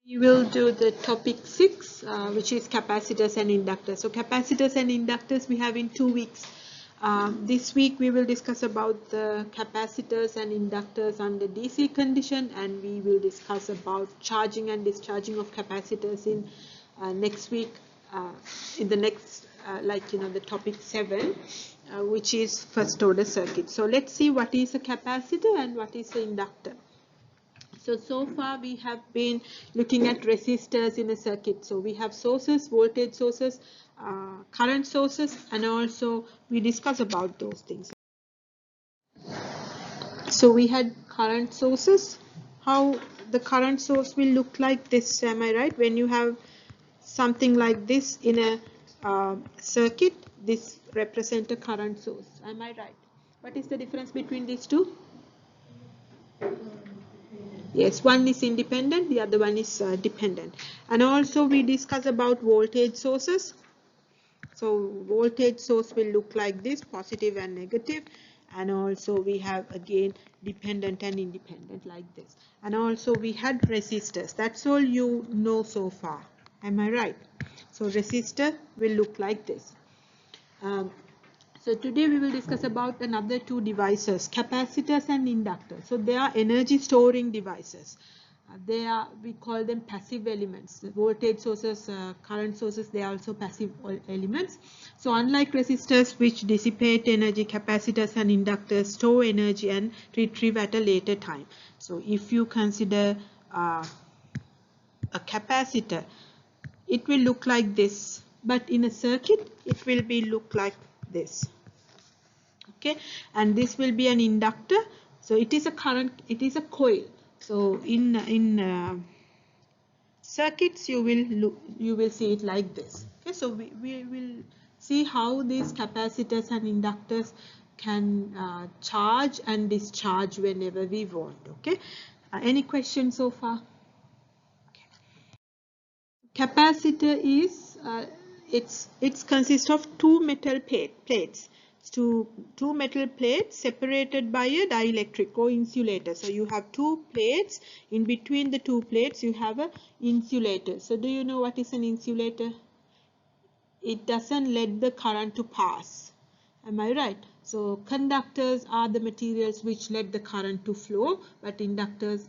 We will do the topic 6, which is capacitors and inductors. So capacitors and inductors we have in 2 weeks. This week we will discuss about the capacitors and inductors under DC condition, and we will discuss about charging and discharging of capacitors in next week, in the next, the topic 7, which is first order circuit. So let's see what is a capacitor and what is an inductor. So far we have been looking at resistors in a circuit. So we have sources, voltage sources, current sources, and also we discuss about those things. So we had current sources. How the current source will look like this, am I right? When you have something like this in a circuit, this represents a current source. Am I right? What is the difference between these two? Yes, one is independent, the other one is dependent. And also we discuss about voltage sources. So voltage source will look like this, positive and negative. And also we have again dependent and independent like this. And also we had resistors. That's all you know so far. Am I right? So resistor will look like this. So today we will discuss about another two devices, capacitors and inductors. So they are energy storing devices. We call them passive elements. The voltage sources, current sources, they are also passive elements. So unlike resistors which dissipate energy, capacitors and inductors store energy and retrieve at a later time. So if you consider a capacitor, it will look like this, but in a circuit it will be look like this. Okay, and this will be an inductor. So it is a current, it is a coil. So in circuits you will see it like this. Okay, so we will see how these capacitors and inductors can charge and discharge whenever we want. Okay, any questions so far? Okay. Capacitor is it's consists of two metal plates. Two metal plates separated by a dielectric or insulator. So you have two plates. In between the two plates you have a insulator. So do you know what is an insulator? It doesn't let the current to pass. Am I right? So conductors are the materials which let the current to flow, but insulators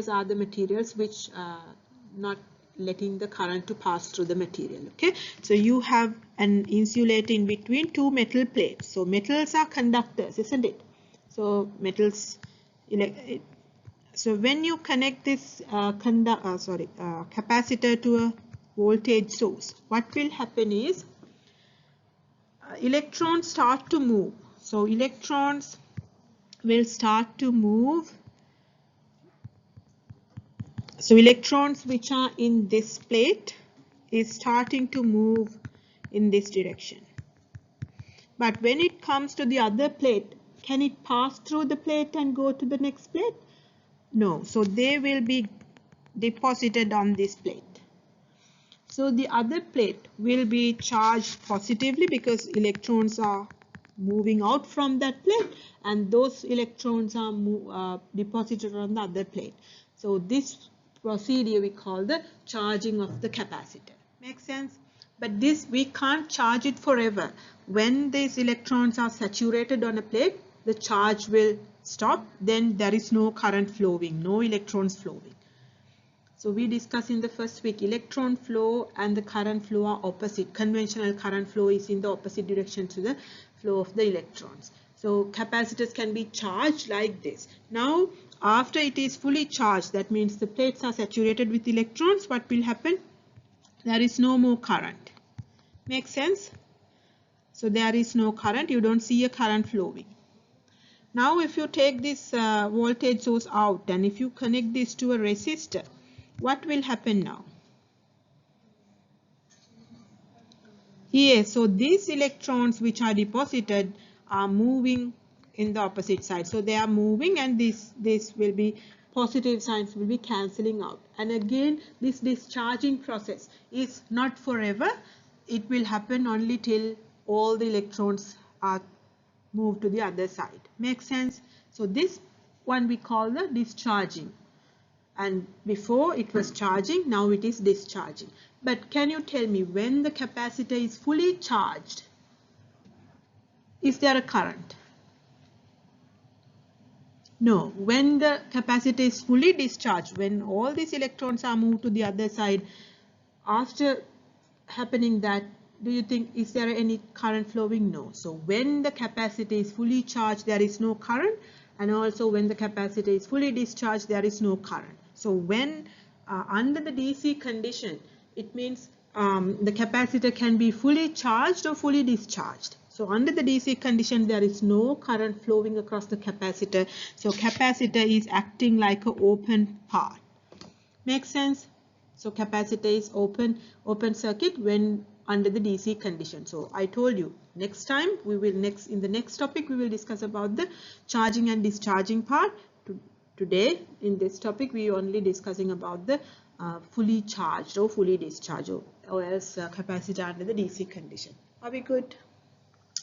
are the materials which not letting the current to pass through the material. Okay, so you have an insulator in between two metal plates. So metals are conductors, isn't it? So metals, so when you connect this capacitor to a voltage source, what will happen is electrons start to move. So electrons will start to move. So electrons which are in this plate is starting to move in this direction. But when it comes to the other plate, can it pass through the plate and go to the next plate? No. So they will be deposited on this plate. So the other plate will be charged positively because electrons are moving out from that plate, and those electrons are deposited on the other plate. So this procedure we call the charging of the capacitor. Make sense? But this we can't charge it forever. When these electrons are saturated on a plate, the charge will stop. Then there is no current flowing, no electrons flowing. So we discussed in the first week, electron flow and the current flow are opposite. Conventional current flow is in the opposite direction to the flow of the electrons. So capacitors can be charged like this. Now, after it is fully charged, that means the plates are saturated with electrons, what will happen? There is no more current. Make sense? So there is no current, you don't see a current flowing. Now if you take this voltage source out and if you connect this to a resistor, what will happen now? Yes, so these electrons which are deposited are moving in the opposite side. So they are moving, and this will be positive signs will be cancelling out. And again, this discharging process is not forever. It will happen only till all the electrons are moved to the other side. Make sense? So this one we call the discharging. and before it was charging, now it is discharging. But can you tell me, when the capacitor is fully charged, is there a current? No. When the capacitor is fully discharged, when all these electrons are moved to the other side, after happening that, do you think, is there any current flowing? No. So when the capacitor is fully charged, there is no current, and also when the capacitor is fully discharged, there is no current. So when under the DC condition, it means the capacitor can be fully charged or fully discharged. So under the DC condition, there is no current flowing across the capacitor. So capacitor is acting like an open part. Make sense? So capacitor is open circuit when under the DC condition. So I told you, next time in the next topic we will discuss about the charging and discharging part. Today in this topic we are only discussing about the fully charged or fully discharged, or else capacitor under the DC condition. Are we good?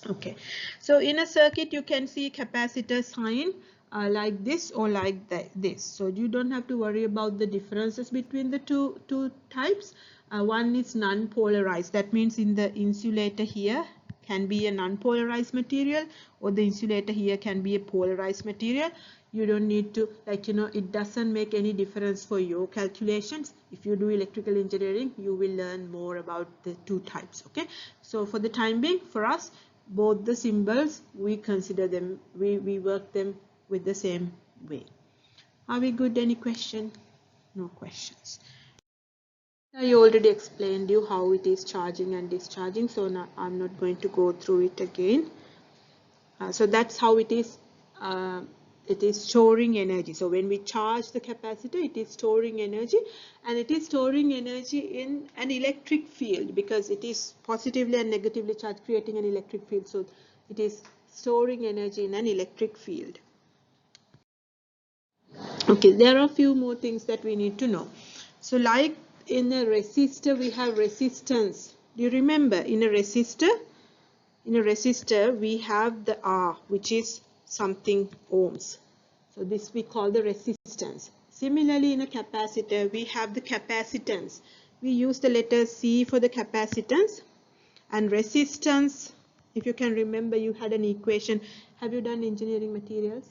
Okay, so in a circuit you can see capacitor sign like this or like this. So you don't have to worry about the differences between the two types. One is non-polarized. That means in the insulator here can be a non-polarized material, or the insulator here can be a polarized material. You don't need to, like, it doesn't make any difference for your calculations. If you do electrical engineering, you will learn more about the two types. Okay, so for the time being, for us, both the symbols, we consider them, we work them with the same way. Are we good? Any question? No questions. I already explained you how it is charging and discharging, so now I'm not going to go through it again. So that's how it is storing energy. So when we charge the capacitor, it is storing energy, and it is storing energy in an electric field, because it is positively and negatively charged, creating an electric field. So it is storing energy in an electric field. Okay, there are a few more things that we need to know. So like in a resistor, we have resistance. Do you remember, in a resistor we have the R, which is something ohms. So this we call the resistance. Similarly, in a capacitor, we have the capacitance. We use the letter C for the capacitance, and resistance, if you can remember, you had an equation. Have you done engineering materials?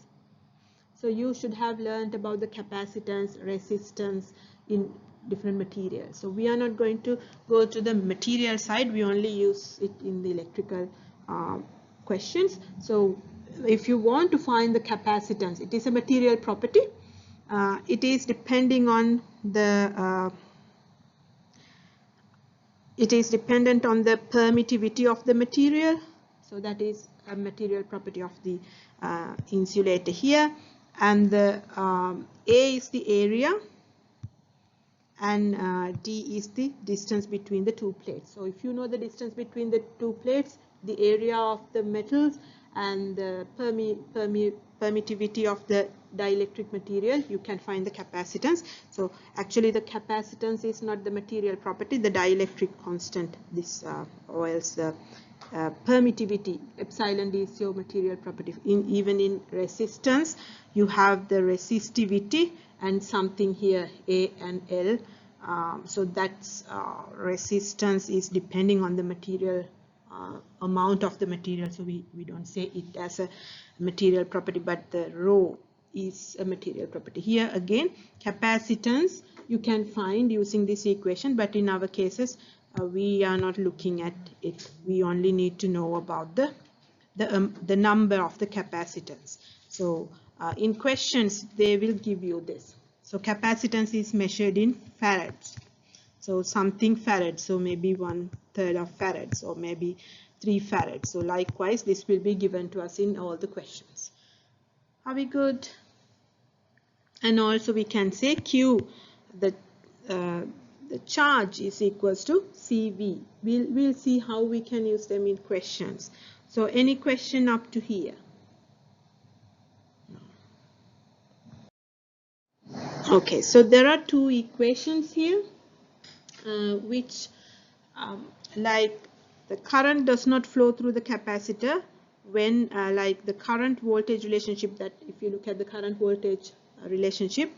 So you should have learned about the capacitance, resistance in different materials. So we are not going to go to the material side. We only use it in the electrical questions. So if you want to find the capacitance, it is a material property. It is depending on the it is dependent on the permittivity of the material. So that is a material property of the insulator here. And the A is the area, and D is the distance between the two plates. So if you know the distance between the two plates, the area of the metals, and the permittivity of the dielectric material, you can find the capacitance. So actually the capacitance is not the material property, the dielectric constant, this or else the permittivity, epsilon D, is your material property. Even in resistance, you have the resistivity and something here, A and L. So that's resistance is depending on the material amount of the material. So we don't say it as a material property, but the rho is a material property. Here again, capacitance you can find using this equation, but in our cases we are not looking at it. We only need to know about the number of the capacitance. So in questions they will give you this. So capacitance is measured in farads. So something farad, so maybe 1/3 of farads, or maybe 3 farads. So likewise, this will be given to us in all the questions. Are we good? And also we can say Q, the charge is equals to CV. We'll see how we can use them in questions. So any question up to here? Okay, so there are two equations here. Which like the current does not flow through the capacitor when like the current voltage relationship, that if you look at the current voltage relationship,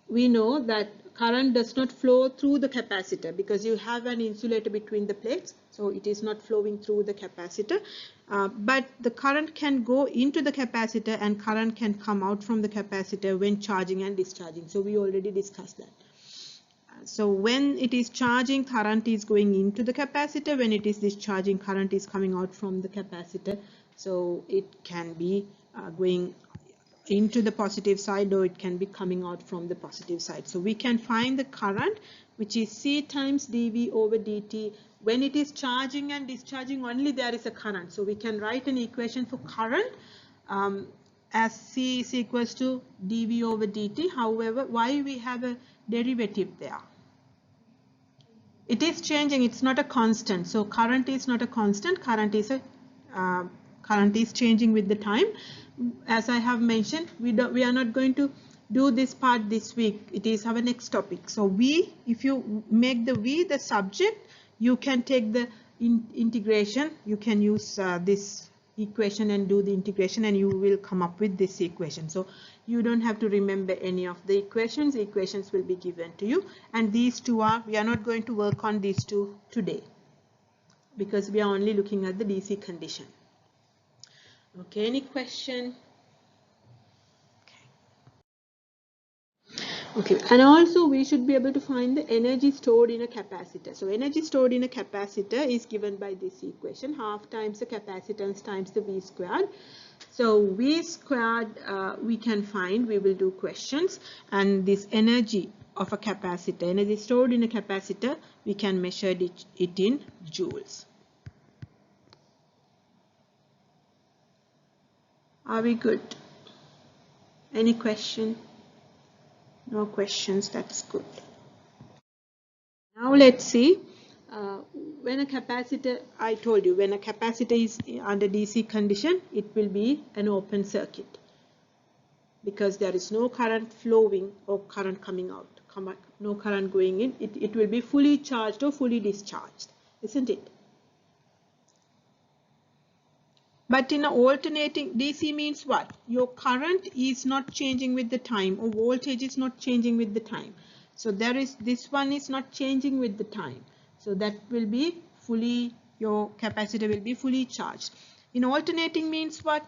we know that current does not flow through the capacitor because you have an insulator between the plates, so it is not flowing through the capacitor. But the current can go into the capacitor and current can come out from the capacitor when charging and discharging. So we already discussed that. So when it is charging, current is going into the capacitor. When it is discharging, current is coming out from the capacitor. So it can be going into the positive side, or it can be coming out from the positive side. So we can find the current, which is C times dV over dt. When it is charging and discharging, only there is a current. So we can write an equation for current as C is equals to dV over dt. However, why we have a derivative there? It is changing, it's not a constant. So current is not a constant, current is changing with the time. As I have mentioned, we are not going to do this part this week. It is our next topic. So if you make the V the subject, you can take the integration. You can use this equation and do the integration, and you will come up with this equation. So you don't have to remember any of the equations. The equations will be given to you, and these two we are not going to work on these two today because we are only looking at the DC condition. Okay, any question? Okay, and also we should be able to find the energy stored in a capacitor. So energy stored in a capacitor is given by this equation, half times the capacitance times the V squared. So V squared we can find, we will do questions, and this energy of a capacitor, energy stored in a capacitor, we can measure it in joules. Are we good? Any question? No questions, that's good. Now let's see, when a capacitor, I told you, when a capacitor is under DC condition, it will be an open circuit because there is no current flowing or current coming out, no current going in. It will be fully charged or fully discharged, isn't it? But in an alternating DC means what? Your current is not changing with the time, or voltage is not changing with the time. So this one is not changing with the time. So that will be fully, your capacitor will be fully charged. In alternating means what?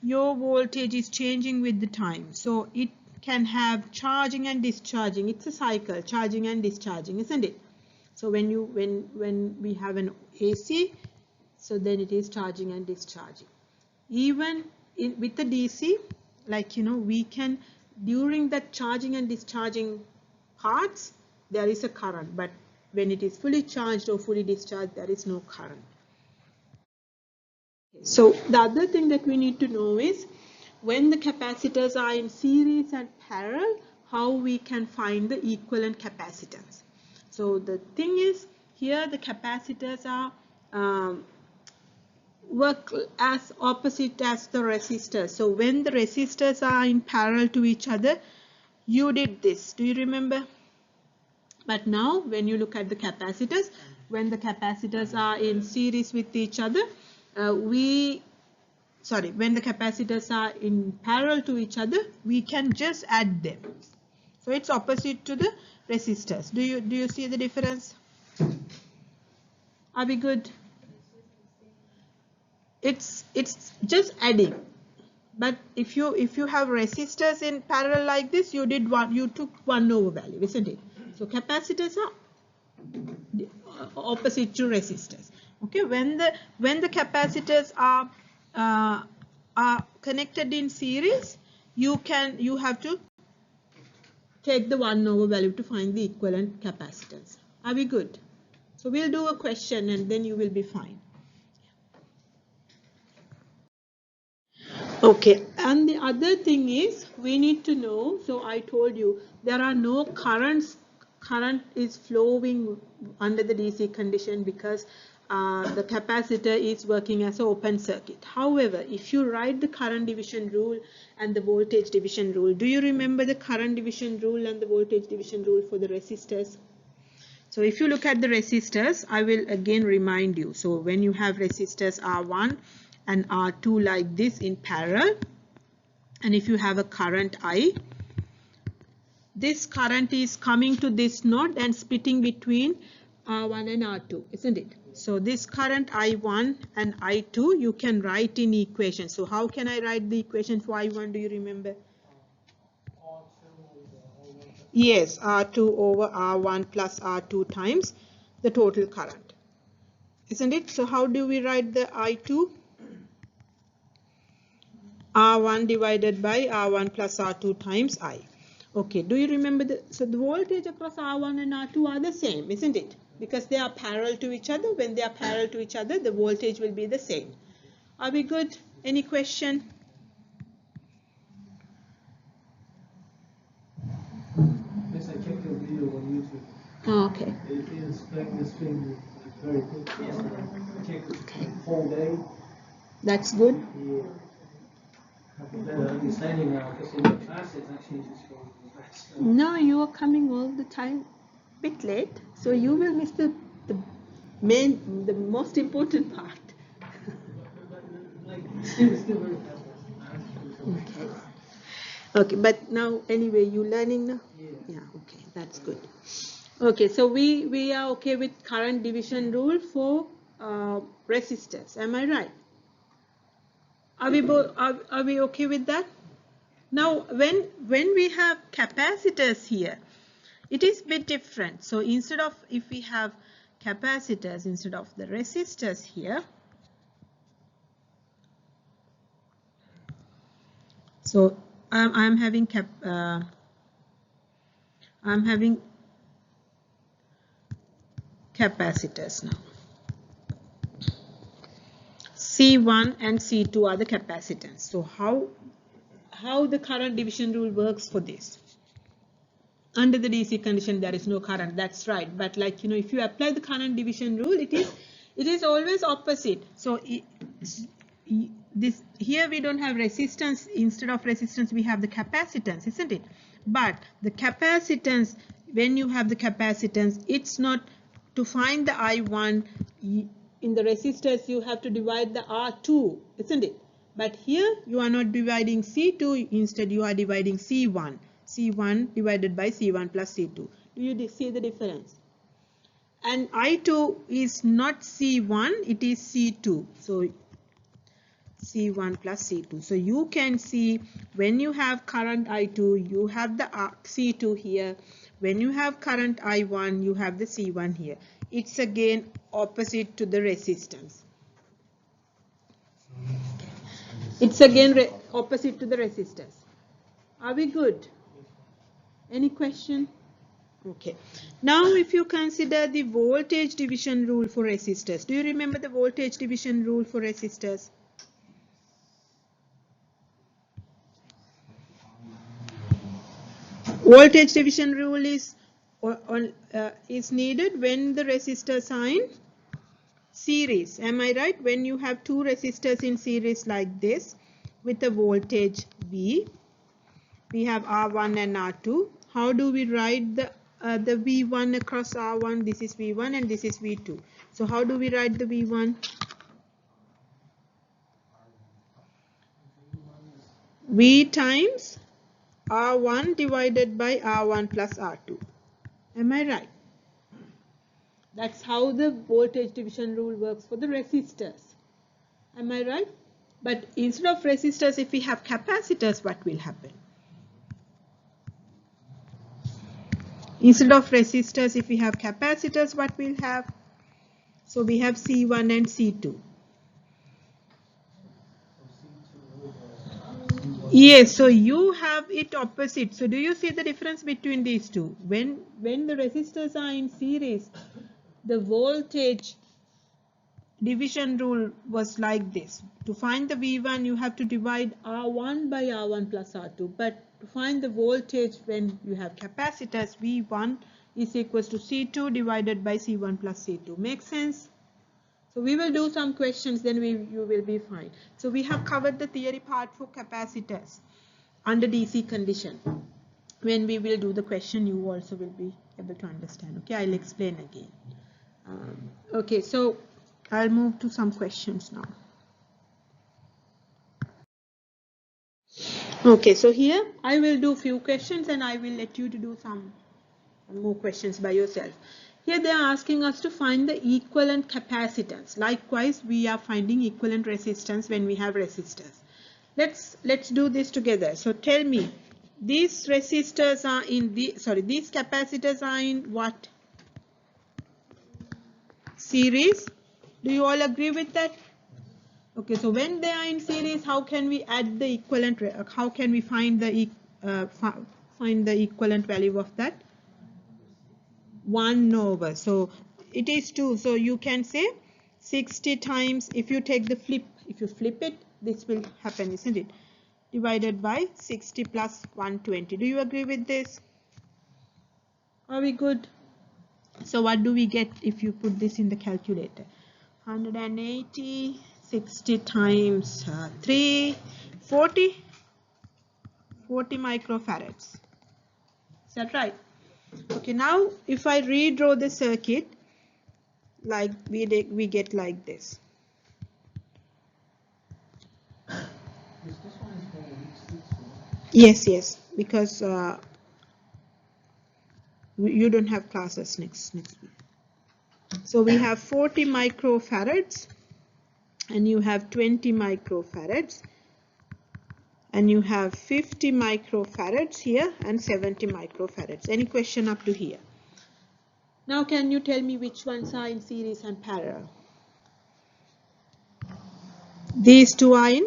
Your voltage is changing with the time. So it can have charging and discharging. It's a cycle, charging and discharging, isn't it? So when we have an AC, so then it is charging and discharging. Even with the DC, like, we can, during that charging and discharging parts, there is a current. But when it is fully charged or fully discharged, there is no current. So the other thing that we need to know is, when the capacitors are in series and parallel, how we can find the equivalent capacitance. So the thing is, here the capacitors are work as opposite as the resistors. So when the resistors are in parallel to each other, you did this. Do you remember? But now when you look at the capacitors, when the capacitors are in series with each other, when the capacitors are in parallel to each other, we can just add them. So it's opposite to the resistors. Do you see the difference? Are we good? It's just adding. But if you have resistors in parallel like this, you took 1 over value, isn't it? So capacitors are opposite to resistors. Okay, when the capacitors are connected in series, you have to take the 1 over value to find the equivalent capacitance. Are we good? So we'll do a question and then you will be fine. Okay, and the other thing is, we need to know, so I told you there are no currents. Current is flowing under the DC condition because the capacitor is working as an open circuit. However, if you write the current division rule and the voltage division rule, do you remember the current division rule and the voltage division rule for the resistors? So if you look at the resistors, I will again remind you. So when you have resistors R1 and R2 like this in parallel, and if you have a current I, this current is coming to this node and splitting between R1 and R2, isn't it? So this current I1 and I2 you can write in equation. So how can I write the equation for I1? Do you remember? Yes, R2 over R1 plus R2 times the total current, isn't it? So how do we write the I2? R1 divided by R1 plus R2 times I. Okay, do you remember so the voltage across R1 and R2 are the same, isn't it? Because they are parallel to each other. When they are parallel to each other, the voltage will be the same. Are we good? Any question? Yes, I checked your video on YouTube. Oh, okay. It is playing the screen very quick. Yes, I checked it the whole day. That's good. Yeah. I have a better understanding now because in the class it's actually just going fast. No, you are coming all the time bit late, so you will miss the the most important part. Like still very fast. Okay. Okay, but now anyway, you learning now? Yeah. Yeah, okay, that's good. Okay, so we are okay with current division rule for resistors. Am I right? Are we okay with that? Now, when we have capacitors here, it is a bit different. So instead of, if we have capacitors instead of the resistors here, so I'm having capacitors now. C1 and C2 are the capacitance. So how the current division rule works for this? Under the DC condition, there is no current. That's right. But like, if you apply the current division rule, it is always opposite. So this here we don't have resistance. Instead of resistance, we have the capacitance, isn't it? But the capacitance, when you have the capacitance, it's not to find the I1 in the resistors. You have to divide the R2, isn't it? But here you are not dividing C2. Instead, you are dividing C1. C1 divided by C1 plus C2. Do you see the difference? And I2 is not C1, it is C2. So C1 plus C2. So you can see when you have current I2, you have the C2 here. When you have current I1, you have the C1 here. It's again opposite to the resistance. It's again opposite to the resistors. Are we good? Any question? Okay. Now if you consider the voltage division rule for resistors. Do you remember the voltage division rule for resistors? Voltage division rule is needed when the resistors are in series. Am I right? When you have two resistors in series like this with a voltage V, we have R1 and R2. How do we write the V1 across R1? This is V1 and this is V2. So how do we write the V1? V times R1 divided by R1 plus R2. Am I right? That's how the voltage division rule works for the resistors. Am I right? But instead of resistors, if we have capacitors, what will happen? Instead of resistors, if we have capacitors, what we'll have? So we have C1 and C2. Yes, so you have it opposite. So do you see the difference between these two? When the resistors are in series, the voltage division rule was like this. To find the V1, you have to divide R1 by R1 plus R2. But to find the voltage when you have capacitors, V1 is equals to C2 divided by C1 plus C2. Make sense? So we will do some questions, then you will be fine. So we have covered the theory part for capacitors under DC condition. When we will do the question, you also will be able to understand. Okay, I'll explain again. Okay, so I'll move to some questions now. Okay, so here I will do few questions and I will let you to do some more questions by yourself. Here they are asking us to find the equivalent capacitance. Likewise, we are finding equivalent resistance when we have resistors. Let's do this together. So tell me, these resistors are in these capacitors are in what series? Do you all agree with that? Okay, so when they are in series, how can we add the equivalent? How can we find the find the equivalent value of that? 1 over. So it is 2. So you can say 60 times, if you take the flip, if you flip it, this will happen, isn't it? Divided by 60 plus 120. Do you agree with this? Are we good? So what do we get if you put this in the calculator? 180, 60 times 3, 40 microfarads. Is that right? Okay, now if I redraw the circuit, like we get like this. Yes, because you don't have classes next week. So we have 40 microfarads, and you have 20 microfarads, and you have 50 microfarads here and 70 microfarads. Any question up to here? Now can you tell me which ones are in series and parallel? These two are in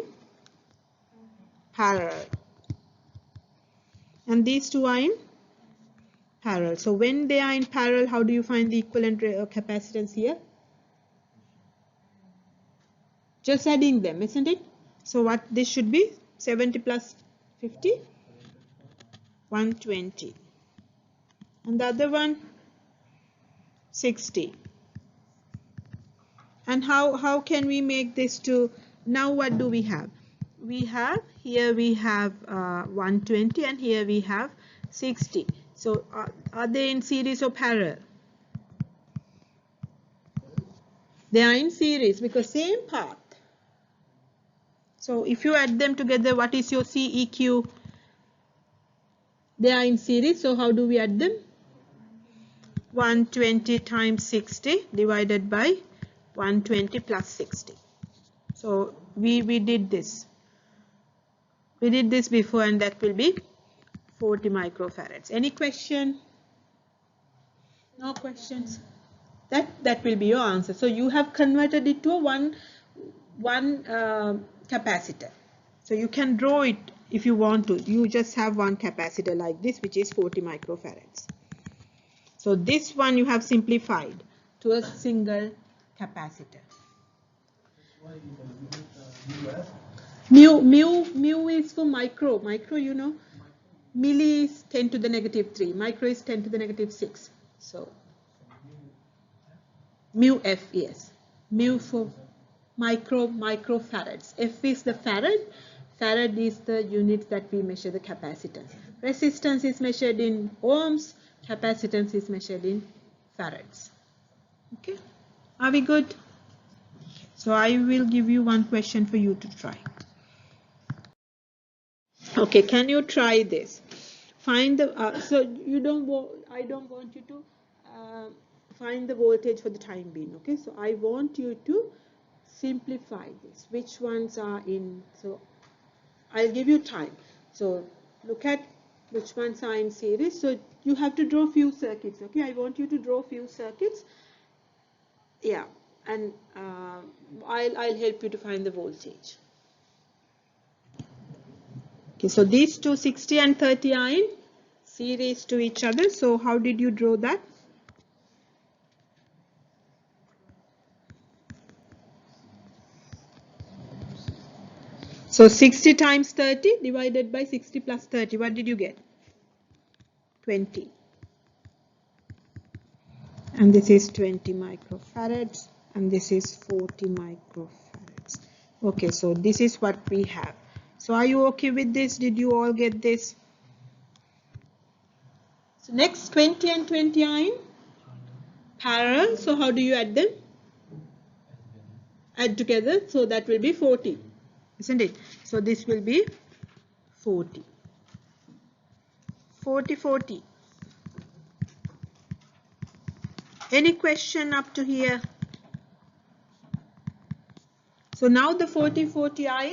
parallel, and these two are in parallel. So when they are in parallel, how do you find the equivalent capacitance here? Just adding them, isn't it? So what this should be? 70 plus 50, 120. And the other one, 60. And how can we make this to, now what do we have? Here we have 120 and here we have 60. So are they in series or parallel? They are in series because same path. So if you add them together, what is your CEQ? They are in series, so how do we add them? 120 times 60 divided by 120 plus 60. So we did this. We did this before, and that will be 40 microfarads. Any question? No questions? That will be your answer. So you have converted it to a one capacitor. So you can draw it if you want to. You just have one capacitor like this, which is 40 microfarads. So this one you have simplified to a single capacitor. Mu is for micro. Micro, you know. Milli is 10 to the negative 3. Micro is 10 to the negative 6. So mu F, yes. Mu for microfarads. F is the farad. Farad is the unit that we measure the capacitance. Resistance is measured in ohms. Capacitance is measured in farads. Okay. Are we good? So I will give you one question for you to try. Okay, can you try this? Find the so you don't I don't want you to find the voltage for the time being. Okay, so I want you to simplify this. Which ones are in? So I'll give you time. So look at which ones are in series. So you have to draw few circuits. Okay, I want you to draw few circuits. Yeah, and I'll help you to find the voltage. Okay, so these two 60 and 30 are in series to each other. So how did you draw that? So 60 times 30 divided by 60 plus 30. What did you get? 20. And this is 20 microfarads. And this is 40 microfarads. Okay, so this is what we have. So are you okay with this? Did you all get this? So next 20 and 20 are in parallel. So how do you add them? Add together. So that will be 40. Isn't it? So this will be 40. 40, 40. Any question up to here? So now the 40, 40 are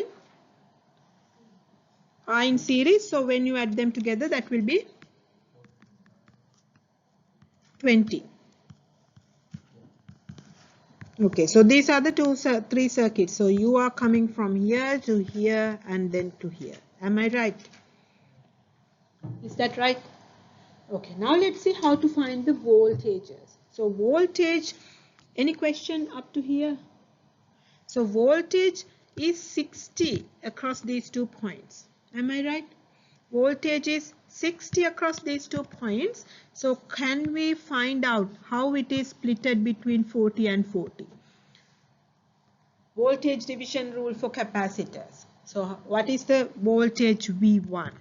in series. So when you add them together, that will be 20. Okay, so these are the three circuits. So you are coming from here to here and then to here. Am I right? Is that right? Okay, now let's see how to find the voltages. So voltage, any question up to here? So voltage is 60 across these 2 points. Am I right? Voltage is 60 across these 2 points. So can we find out how it is splitted between 40 and 40? Voltage division rule for capacitors. So what is the voltage V1?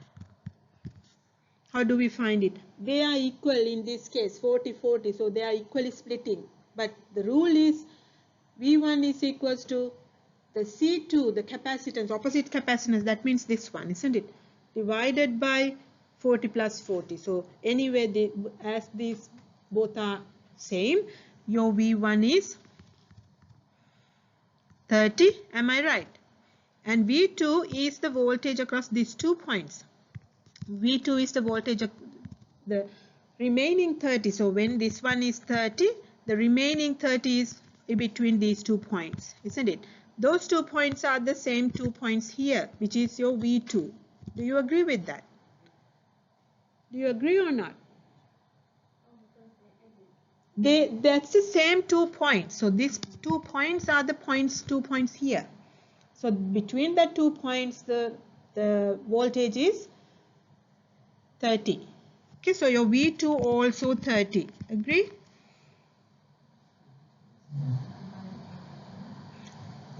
How do we find it? They are equal in this case, 40, 40. So they are equally splitting. But the rule is V1 is equals to the C2, the capacitance, opposite capacitance. That means this one, isn't it? Divided by 40 plus 40. So anyway, as these both are same, your V1 is 30. Am I right? And V2 is the voltage across these 2 points. V2 is the voltage of the remaining 30. So when this one is 30, the remaining 30 is in between these 2 points, isn't it? Those 2 points are the same 2 points here, which is your V2. Do you agree with that? Do you agree or not? That's the same 2 points. So these 2 points are the 2 points here. So between the 2 points, the voltage is 30. Okay, so your V2 also 30. Agree?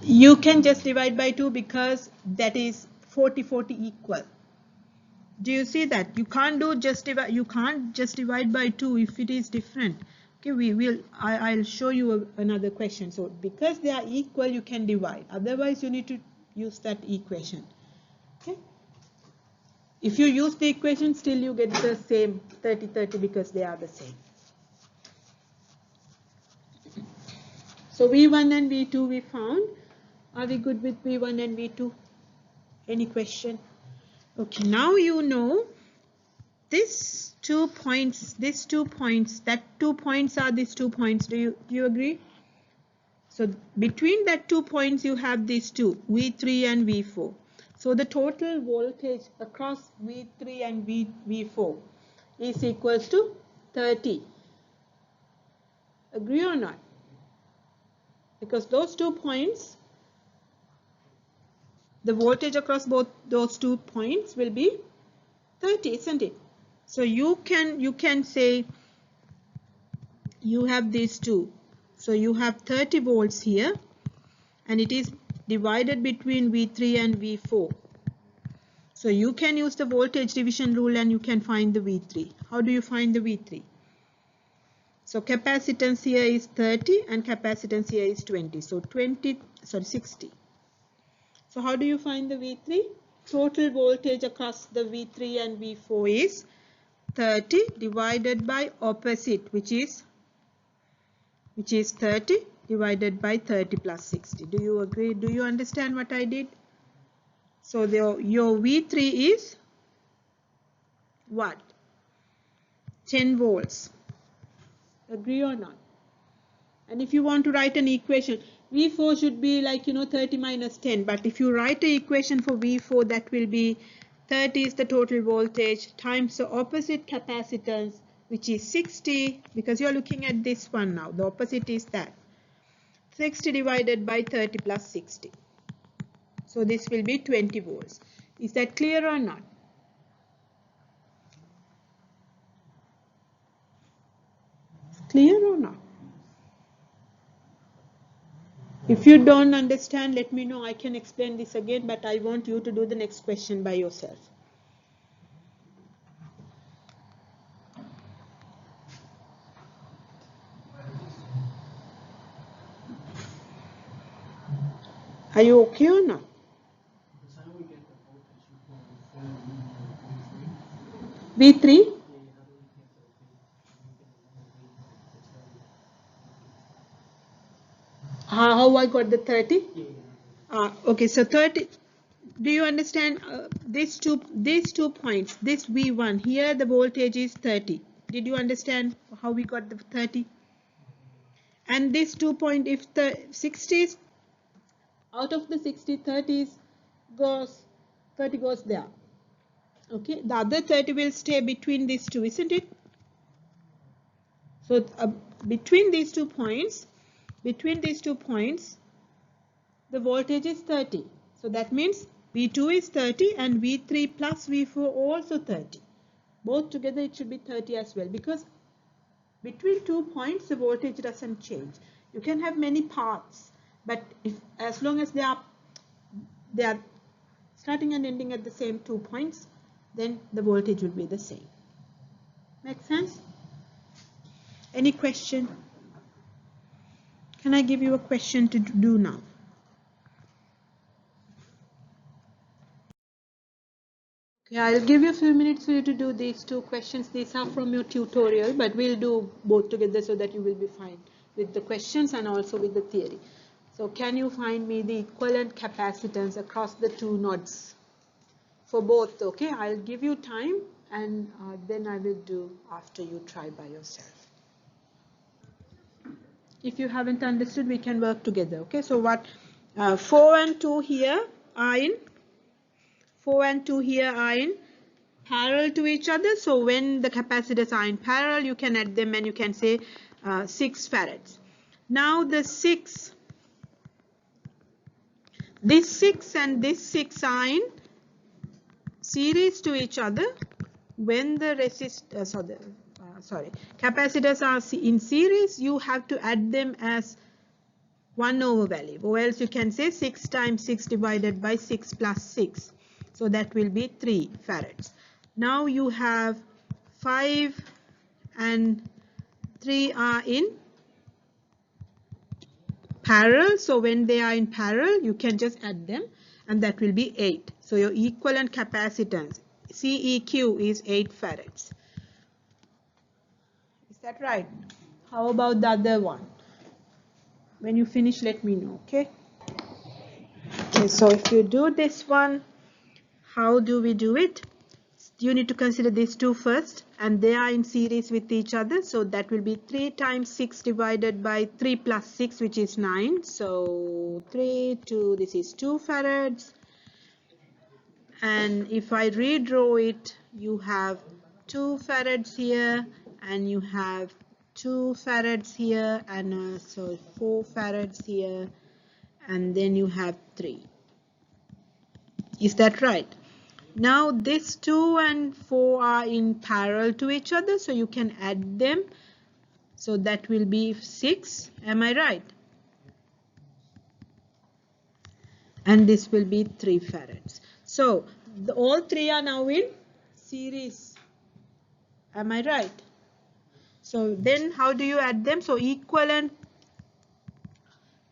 You can just divide by 2 because that is 40, 40 equal. Do you see that? You can't just divide by 2 if it is different. Okay, I'll show you another question. So because they are equal, you can divide. Otherwise, you need to use that equation. Okay. If you use the equation, still you get the same 30, 30 because they are the same. So V1 and V2 we found. Are we good with V1 and V2? Any question? Okay, now you know these 2 points, that 2 points are these 2 points. Do you agree? So between that 2 points you have these two, V3 and V4. So the total voltage across V3 and V4 is equals to 30. Agree or not? Because those 2 points, the voltage across both those 2 points will be 30, isn't it? So you can say you have these two. So you have 30 volts here and it is divided between V3 and V4. So you can use the voltage division rule and you can find the V3. How do you find the V3? So capacitance here is 30 and capacitance here is 20. So 60. So how do you find the V3? Total voltage across the V3 and V4 is 30 divided by opposite, which is 30 divided by 30 plus 60. Do you agree? Do you understand what I did? So your V3 is what? 10 volts. Agree or not? And if you want to write an equation, V4 should be like 30 minus 10. But if you write an equation for V4, that will be 30 is the total voltage times the opposite capacitance, which is 60, because you're looking at this one now. The opposite is that. 60 divided by 30 plus 60. So this will be 20 volts. Is that clear or not? Clear or not? If you don't understand, let me know. I can explain this again, but I want you to do the next question by yourself. Are you okay or not? V3. How I got the 30? Okay, so 30. Do you understand these two points? This V1 here, the voltage is 30. Did you understand how we got the 30? And this 2 point, if the 60s out of the 60, 30 goes 30 goes there. Okay, the other 30 will stay between these two, isn't it? So between these 2 points, the voltage is 30. So that means V2 is 30 and V3 plus V4 also 30. Both together it should be 30 as well, because between 2 points the voltage doesn't change. You can have many paths, but as long as they are starting and ending at the same 2 points, then the voltage will be the same. Make sense? Any question? Can I give you a question to do now? Okay, I'll give you a few minutes for you to do these 2 questions. These are from your tutorial, but we'll do both together so that you will be fine with the questions and also with the theory. So can you find me the equivalent capacitance across the 2 nodes for both? Okay, I'll give you time, and then I will do after you try by yourself. If you haven't understood, we can work together. Okay, so what 4 and 2 here are in parallel to each other. So when the capacitors are in parallel, you can add them and you can say 6 farads. Now the 6, this 6 and this 6 are in series to each other. When the capacitors are in series, you have to add them as 1 over value, or else you can say 6 times 6 divided by 6 plus 6. So that will be 3 farads. Now you have 5 and 3 are in parallel. So when they are in parallel, you can just add them, and that will be 8. So your equivalent capacitance, CEQ, is 8 farads. Is that right? How about the other one? When you finish, let me know, okay? Okay, so if you do this one, how do we do it? You need to consider these 2 first, and they are in series with each other. So that will be 3 times 6 divided by 3 plus 6, which is 9. So 3, 2, this is 2 farads. And if I redraw it, you have 2 farads here, and you have 2 farads here, and so 4 farads here, and then you have 3. Is that right? Now this 2 and 4 are in parallel to each other, so you can add them. So that will be 6. Am I right? And this will be 3 farads. So all 3 are now in series. Am I right? So then how do you add them? So equivalent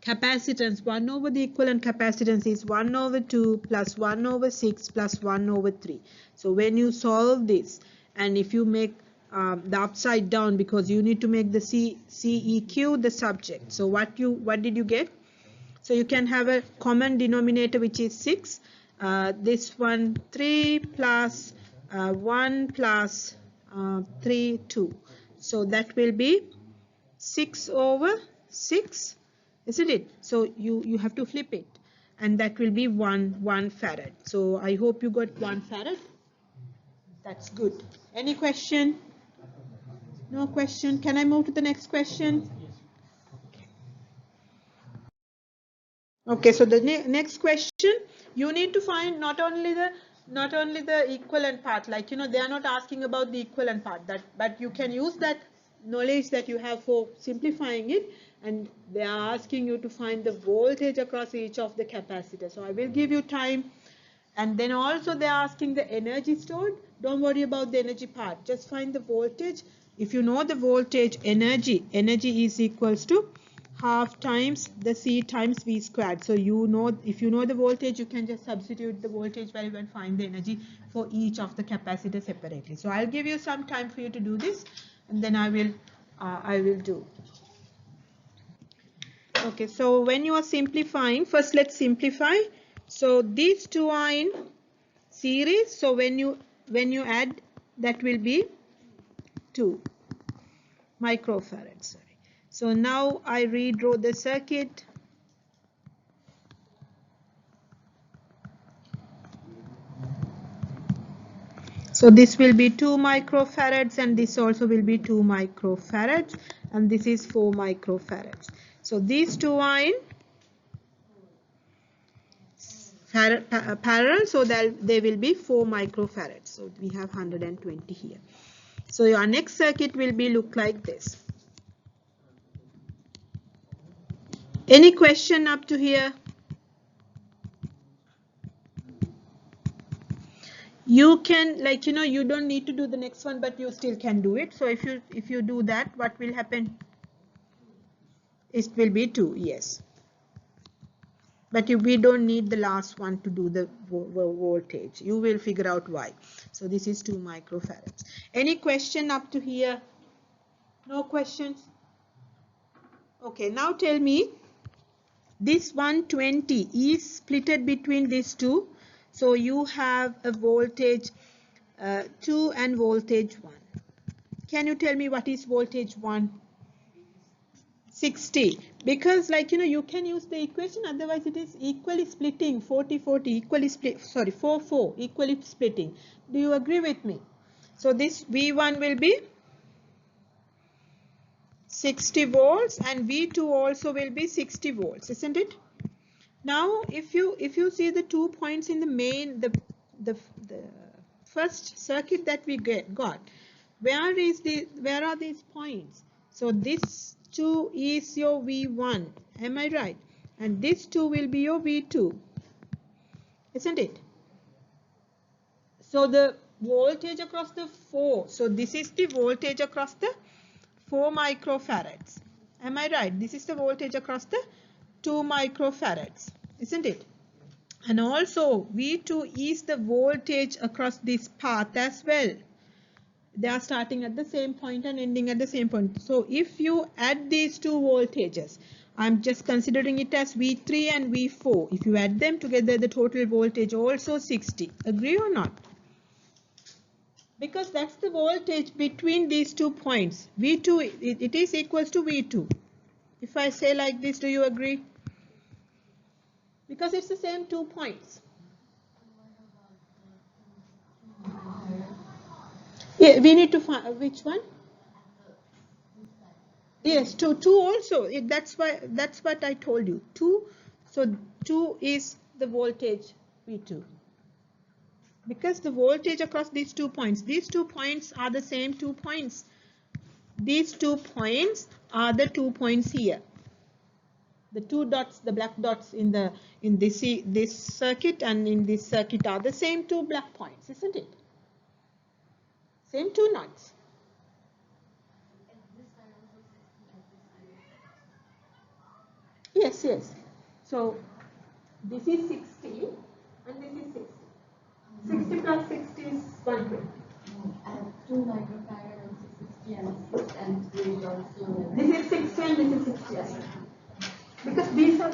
capacitance, 1 over the equivalent capacitance is 1 over 2 plus 1 over 6 plus 1 over 3. So when you solve this, and if you make the upside down, because you need to make the CEQ the subject. So what did you get? So you can have a common denominator, which is 6. This one 3 plus 1 plus 3, 2. So that will be 6 over 6. Isn't it? So you have to flip it, and that will be 1 farad. So I hope you got 1 farad. That's good. Any question? No question. Can I move to the next question? Okay, so the next question, you need to find not only the equivalent part, like, they are not asking about the equivalent part, but you can use that knowledge that you have for simplifying it, and they are asking you to find the voltage across each of the capacitors. So I will give you time, and then also they are asking the energy stored. Don't worry about the energy part, just find the voltage. If you know the voltage, energy is equals to half times the C times V squared. So you know, if you know the voltage, you can just substitute the voltage value and find the energy for each of the capacitors separately. So I'll give you some time for you to do this, and then I will do. Okay, so when you are simplifying, first let's simplify. So these two are in series. So when you add, that will be 2 microfarads. Sorry. So now I redraw the circuit. So this will be 2 microfarads, and this also will be 2 microfarads, and this is 4 microfarads. So these two are in parallel, so that they will be 4 microfarads. So we have 120 here. So your next circuit will be look like this. Any question up to here? You can, like, you know, you don't need to do the next one, but you still can do it. So if you do that, what will happen? It will be 2, yes. But we don't need the last one to do the voltage. You will figure out why. So this is 2 microfarads. Any question up to here? No questions? Okay, now tell me, this 120 is splitted between these two. So you have a voltage 2 and voltage 1. Can you tell me what is voltage 1? 60. Because, like, you know, you can use the equation, otherwise it is equally splitting, 40-40 equally split, sorry, 4-4 equally splitting. Do you agree with me? So this V1 will be 60 volts and V2 also will be 60 volts, isn't it? Now if you see the 2 points in the main, the first circuit that we got, where are these points? So this 2 is your V1, am I right? And this 2 will be your V2, isn't it? So the voltage across the 4, so this is the voltage across the 4 microfarads, am I right? This is the voltage across the 2 microfarads, isn't it? And also V2 is the voltage across this path as well. They are starting at the same point and ending at the same point. So if you add these two voltages, I'm just considering it as V3 and V4. If you add them together, the total voltage also 60. Agree or not? Because that's the voltage between these 2 points. V2, it is equals to V2. If I say like this, do you agree? Because it's the same 2 points. Yeah, we need to find which one? Yes, 2 also. That's what I told you. 2. So 2 is the voltage V2. Because the voltage across these 2 points. These 2 points are the same 2 points. These 2 points are the 2 points here. The 2 dots, the black dots in this circuit and in this circuit are the same 2 black points, isn't it? Same 2 knots. Yes, yes. So this is 60 and this is 60. 60 plus 60 is 120. I have 2 microfarad and 60 and 3 also. This is 60 and this is 60 as well. Because these are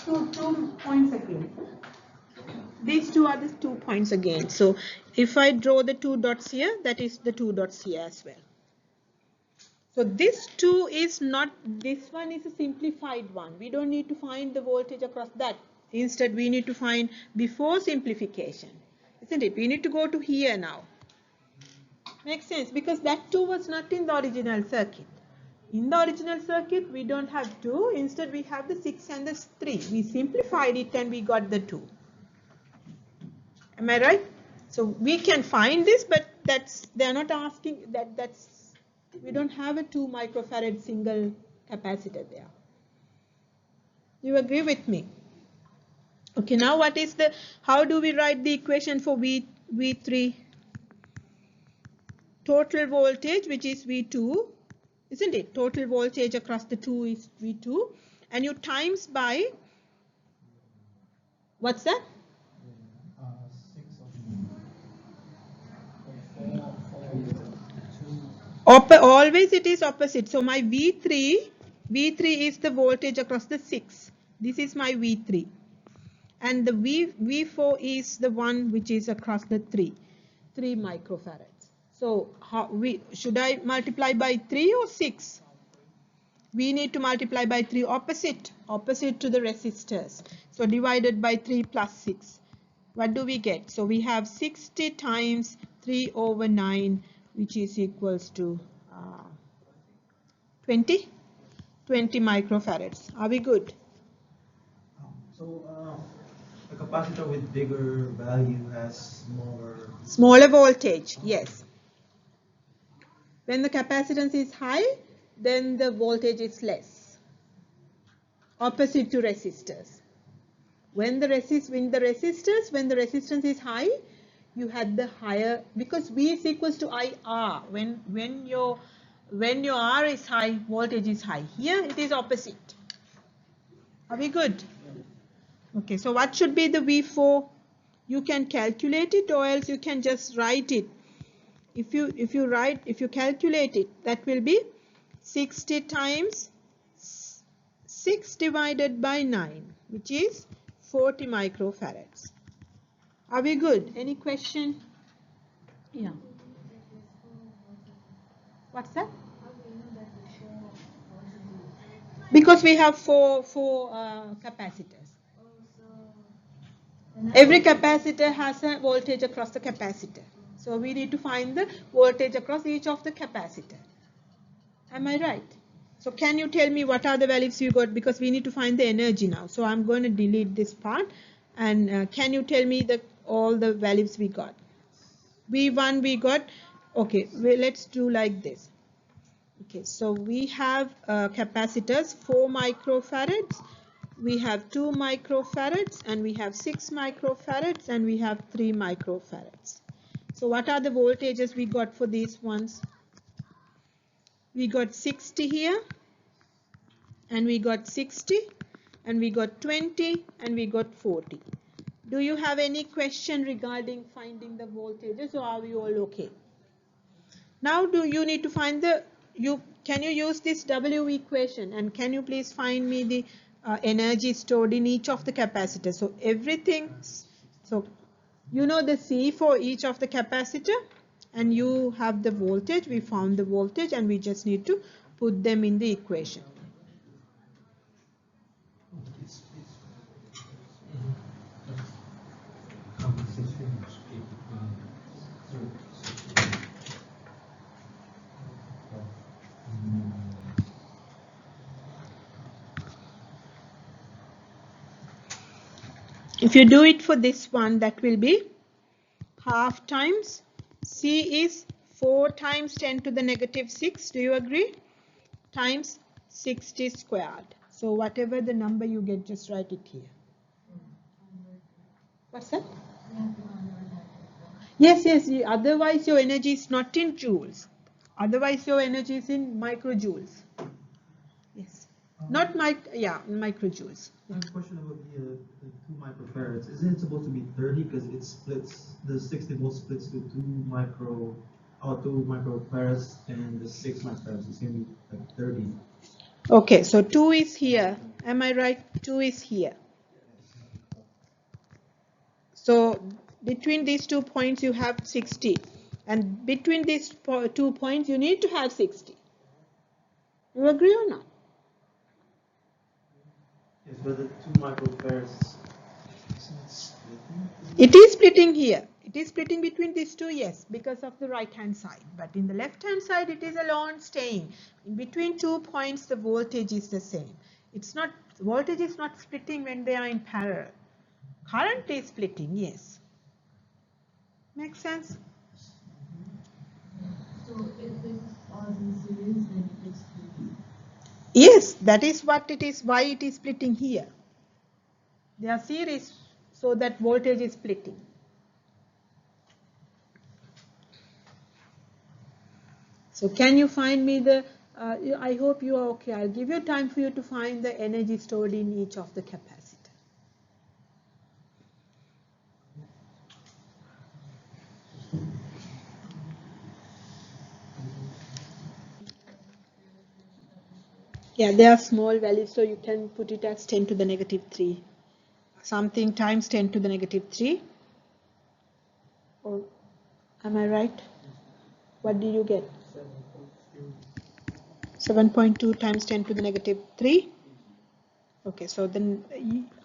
two points again. These two are the 2 points again. So if I draw the 2 dots here, that is the 2 dots here as well. So this 2 is not, this one is a simplified one. We don't need to find the voltage across that. Instead, we need to find before simplification, isn't it? We need to go to here now. Makes sense, because that 2 was not in the original circuit. In the original circuit, we don't have 2. Instead, we have the 6 and the 3. We simplified it and we got the 2. Am I right? So we can find this, but they are not asking we don't have a 2 microfarad single capacitor there. You agree with me? Okay, now how do we write the equation for V3? Total voltage, which is V2, isn't it? Total voltage across the two is V2, and you times by, what's that? Always it is opposite. So my V3 is the voltage across the 6. This is my V3. And the V4 is the one which is across the 3 microfarads. So should I multiply by 3 or 6? We need to multiply by 3, opposite to the resistors. So divided by 3 plus 6. What do we get? So we have 60 times 3 over 9, which is equals to 20 microfarads. Are we good? So a capacitor with bigger value has smaller voltage. Yes. When the capacitance is high, then the voltage is less. Opposite to resistors. When the resistance is high, you had the higher, because V is equals to IR. When your R is high, voltage is high. Here it is opposite. Are we good? Okay, so what should be the V4? You can calculate it, or else you can just write it. If you calculate it, that will be 60 times 6 divided by 9, which is 40 microfarads. Are we good? Any question? Yeah. What's that? Because we have four capacitors. Every capacitor has a voltage across the capacitor. So we need to find the voltage across each of the capacitor. Am I right? So can you tell me what are the values you got? Because we need to find the energy now. So I'm going to delete this part. And can you tell me all the values we got? V1 we got. Okay, let's do like this. Okay, so we have capacitors 4 microfarads. We have 2 microfarads, and we have 6 microfarads, and we have 3 microfarads. So what are the voltages we got for these ones? We got 60 here, and we got 60, and we got 20, and we got 40. Do you have any question regarding finding the voltages, or are we all okay? Now do you need to find can you use this W equation, and can you please find me the energy stored in each of the capacitors? So everything, so you know the C for each of the capacitor, and you have the voltage. We found the voltage, and we just need to put them in the equation. If you do it for this one, that will be half times C is 4 times 10 to the negative 6. Do you agree? Times 60 squared. So whatever the number you get, just write it here. What's that? Yes. Otherwise your energy is not in joules. Otherwise your energy is in microjoules. Yes. Not microjoules. I have a question about the 2 microfarads. Isn't it supposed to be 30 because it splits, the 60 volts splits to 2 microfarads, and the 6 microfarads is going to be like 30. Okay, so 2 is here. Am I right? 2 is here. So between these 2 points you have 60. And between these 2 points you need to have 60. You agree or not? Yes, but the 2 microfarads isn't splitting? It is splitting here. It is splitting between these two, yes, because of the right hand side. But in the left hand side it is alone staying. In between 2 points the voltage is the same. Voltage is not splitting when they are in parallel. Current is splitting, yes. Makes sense? So if this are in series, then it's splitting. Yes, that is what it is, why it is splitting here. They are series, so that voltage is splitting. So can you find me the I hope you are okay. I'll give you time for you to find the energy stored in each of the capacitor. Yeah, they are small values, so you can put it as 10 to the negative 3. Something times 10 to the negative 3. Or am I right? What did you get? 7.2 times 10 to the negative 3. Okay, so then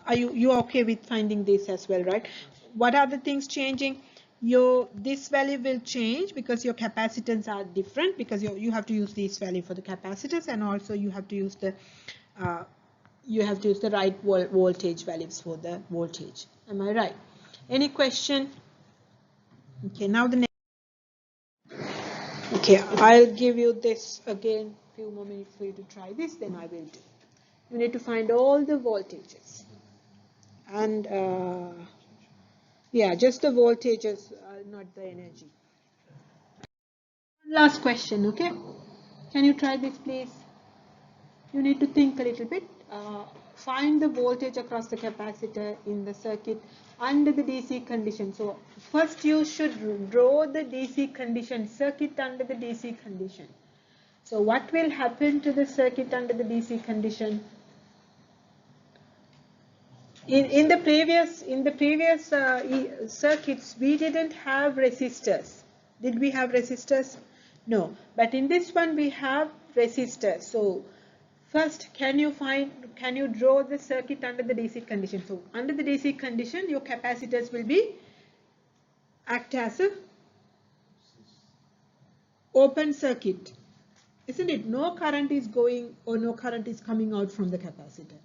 are you okay with finding this as well, right? What are the things changing? This value will change because your capacitance are different, because you have to use this value for the capacitors, and also you have to use the right voltage values for the voltage. Am I right? Any question? Okay, now the next. Okay, I'll give you this again, few more minutes for you to try this, then I will do. You need to find all the voltages. And yeah, just the voltages, not the energy. Last question, okay? Can you try this, please? You need to think a little bit. Find the voltage across the capacitor in the circuit under the DC condition. So first you should draw the DC condition, circuit under the DC condition. So what will happen to the circuit under the DC condition? In the previous circuits, we didn't have resistors. Did we have resistors? No. But in this one we have resistors. So first, can you draw the circuit under the DC condition? So under the DC condition, your capacitors will be act as a open circuit, isn't it? No current is going or no current is coming out from the capacitor.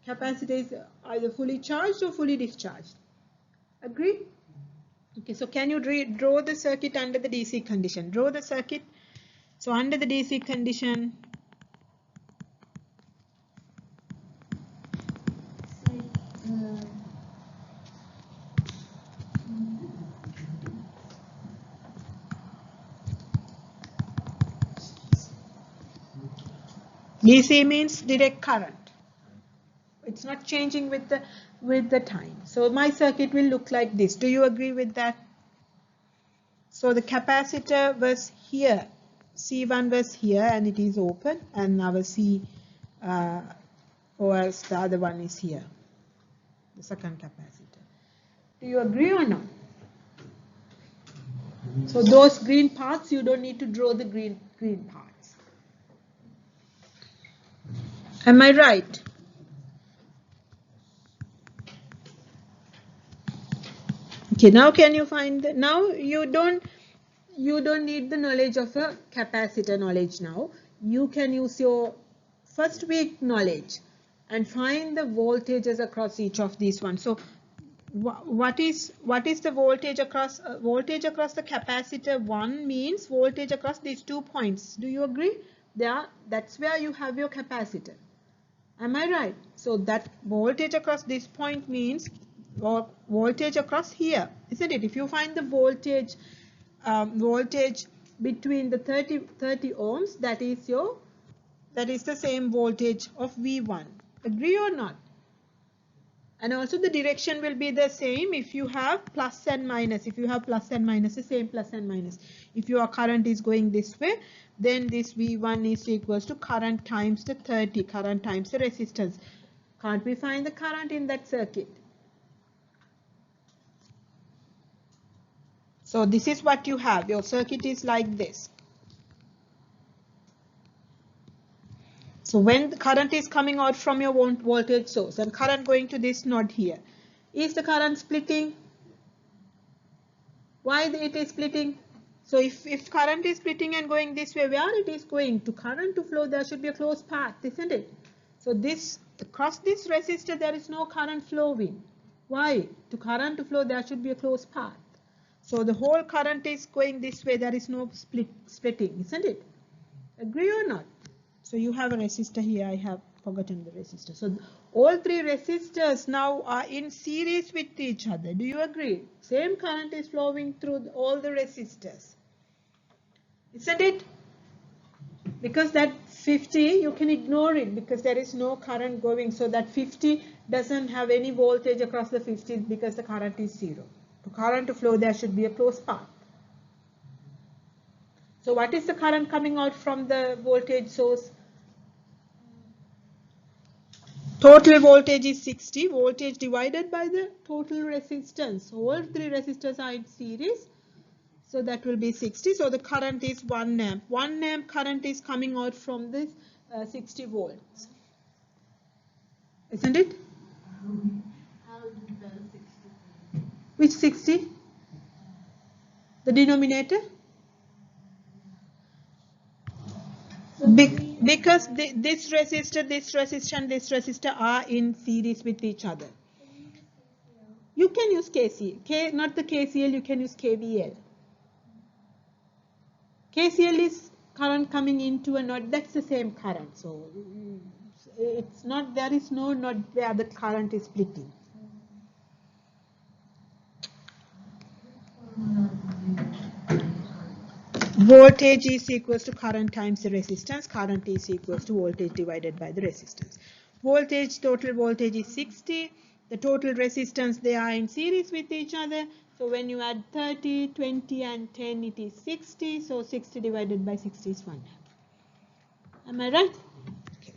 Capacitor is either fully charged or fully discharged. Agree? Okay, so can you draw the circuit under the DC condition? Draw the circuit. So under the DC condition, DC means direct current. It's not changing with the time. So my circuit will look like this. Do you agree with that? So the capacitor was here, C1 was here, and it is open, and our or else the other one is here, the second capacitor. Do you agree or not? So those green parts, you don't need to draw the green parts. Am I right? Okay, now can you find now you don't need the knowledge of a capacitor knowledge now. You can use your first week knowledge and find the voltages across each of these ones. So what is the voltage across the capacitor? One means voltage across these 2 points. Do you agree? That's where you have your capacitor. Am I right? So that voltage across this point means voltage across here, isn't it? If you find the voltage between the 30 ohms, that is the same voltage of V1. Agree or not? And also the direction will be the same if you have plus and minus. If you have plus and minus, the same plus and minus. If your current is going this way, then this V1 is equals to current times the 30, current times the resistance. Can't we find the current in that circuit? So this is what you have. Your circuit is like this. So when the current is coming out from your voltage source and current going to this node here, is the current splitting? Why it is splitting? So if current is splitting and going this way, where it is going? To current to flow, there should be a closed path, isn't it? So across this resistor, there is no current flowing. Why? To current to flow, there should be a closed path. So the whole current is going this way, there is no splitting, isn't it? Agree or not? So you have a resistor here, I have forgotten the resistor. So all three resistors now are in series with each other. Do you agree? Same current is flowing through all the resistors. Isn't it? Because that 50, you can ignore it because there is no current going. So that 50 doesn't have any voltage across the 50 because the current is 0. For current to flow, there should be a closed path. So what is the current coming out from the voltage source? Total voltage is 60. Voltage divided by the total resistance. All three resistors are in series. So that will be 60. So the current is 1 amp. 1 amp current is coming out from this 60 volts. Isn't it? How did the 60? Which 60? The denominator? Because this resistor, and this resistor are in series with each other. You can use KCL. Not the KCL, you can use KVL. KCL is current coming into a node. That's the same current. So it's not, there is no node where the current is splitting. Voltage is equals to current times the resistance. Current is equals to voltage divided by the resistance. Voltage, total voltage is 60. The total resistance, they are in series with each other. So when you add 30, 20 and 10, it is 60. So 60 divided by 60 is 1 amp. Am I right? Okay.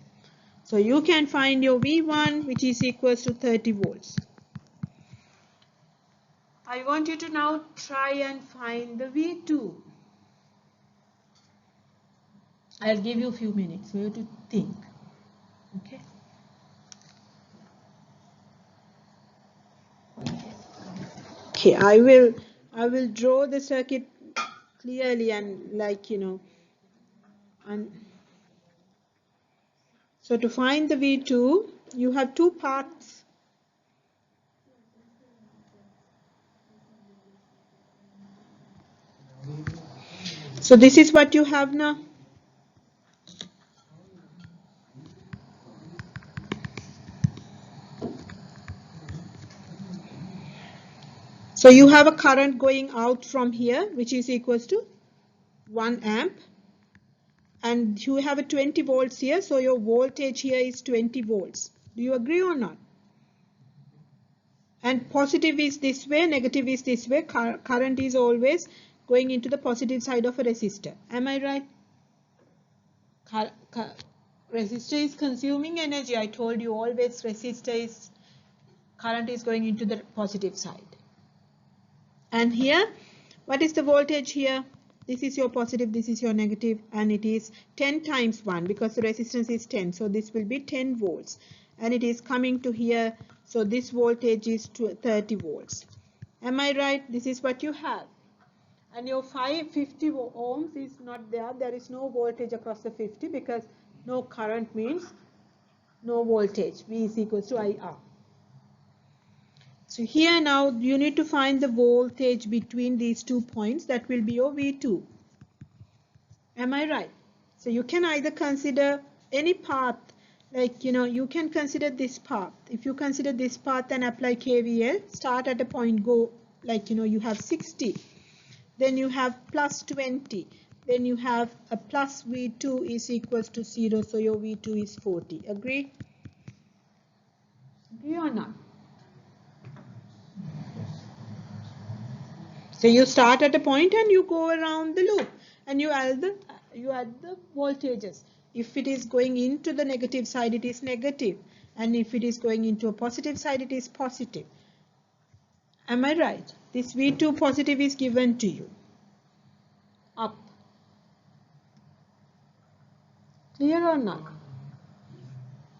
So you can find your V1, which is equals to 30 volts. I want you to now try and find the V2. I'll give you a few minutes for you to think. Okay. Okay, I will draw the circuit clearly and and so to find the V2, you have two paths. So this is what you have now. So you have a current going out from here, which is equals to 1 amp. And you have a 20 volts here, so your voltage here is 20 volts. Do you agree or not? And positive is this way, negative is this way. Current is always going into the positive side of a resistor. Am I right? Resistor is consuming energy. I told you always current is going into the positive side. And here, what is the voltage here? This is your positive, this is your negative, and it is 10 times 1 because the resistance is 10. So this will be 10 volts. And it is coming to here. So this voltage is 30 volts. Am I right? This is what you have. And your 50 ohms is not there. There is no voltage across the 50 because no current means no voltage. V is equals to IR. So here now you need to find the voltage between these 2 points. That will be your V2. Am I right? So you can either consider any path, like you can consider this path. If you consider this path and apply KVL, start at a point, go like you have 60. Then you have plus 20. Then you have a plus V2 is equals to 0. So your V2 is 40. Agree? Agree or not? So you start at a point and you go around the loop and you add the voltages. If it is going into the negative side, it is negative. And if it is going into a positive side, it is positive. Am I right? This V2 positive is given to you. Up. Clear or not?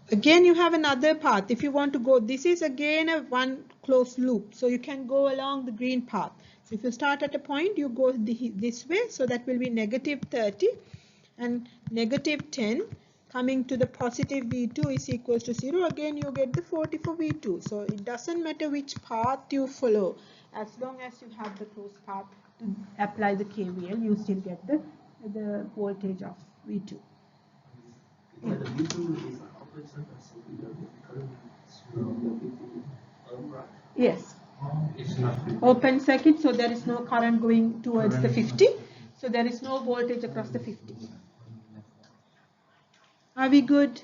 Again, you have another path. If you want to go, this is again a one closed loop. So you can go along the green path. So if you start at a point, you go this way. So that will be negative 30 and negative 10 coming to the positive V2 is equals to 0. Again, you get the 40 for V2. So it doesn't matter which path you follow. As long as you have the closed path to apply the KVL, you still get the voltage of V2. Yeah, the V2 is open circuit, so the current is around the 50 ohm, right? Yes. It's not Open circuit, so there is no current going towards the 50. So there is no voltage across the 50. Are we good?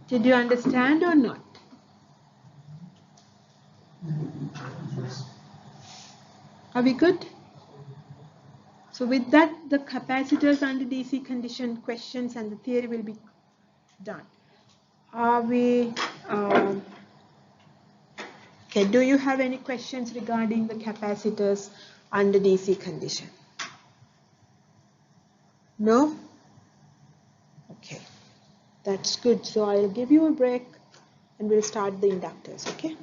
Did you understand or not? Are we good? So with that, the capacitors under DC condition questions and the theory will be done. Are we, okay, do you have any questions regarding the capacitors under DC condition? No? Okay, that's good. So I'll give you a break and we'll start the inductors, okay?